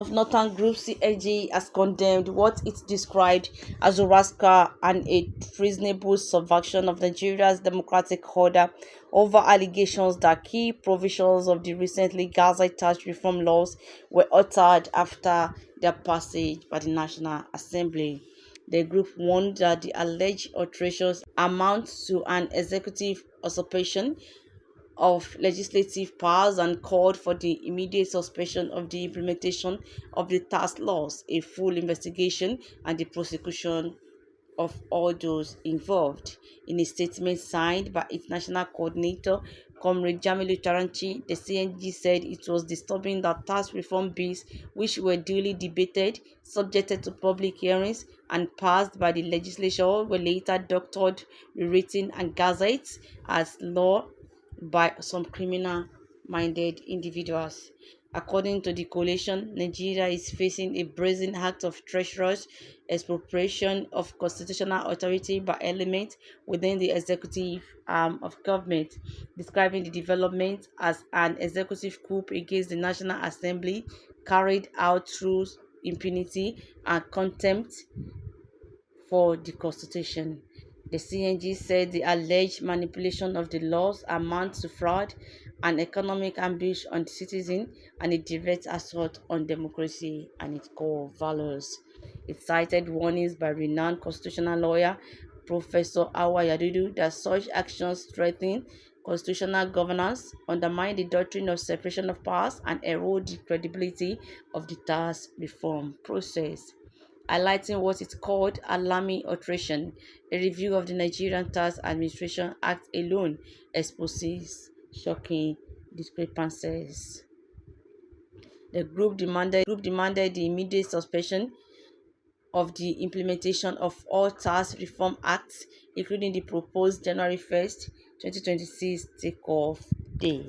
of Northern Group CAG has condemned what it described as a rascal and a treasonable subversion of Nigeria's democratic order over allegations that key provisions of the recently gazetted tax reform laws were altered after their passage by the National Assembly. The group warned that the alleged alterations amount to an executive usurpation of legislative powers and called for the immediate suspension of the implementation of the tax laws, a full investigation, and the prosecution of all those involved. In a statement signed by its national coordinator, Comrade Jamilu Taranchi, the CNG said it was disturbing that tax reform bills, which were duly debated, subjected to public hearings, and passed by the legislature, were later doctored, rewritten, and gazetted as law by some criminal minded individuals. According to the coalition, Nigeria is facing a brazen act of treacherous expropriation of constitutional authority by elements within the executive arm of government, describing the development as an executive coup against the National Assembly carried out through impunity and contempt for the Constitution. The CNG said the alleged manipulation of the laws amounts to fraud, an economic ambush on the citizen, and a direct assault on democracy and its core values. It cited warnings by renowned constitutional lawyer Professor Awa Yadudu that such actions threaten constitutional governance, undermine the doctrine of separation of powers, and erode the credibility of the tax reform process, highlighting what it called alarming alteration. A review of the Nigerian Tax Administration Act alone exposes shocking discrepancies. The group demanded the immediate suspension of the implementation of all tax reform acts, including the proposed January 1st, 2026 takeoff day.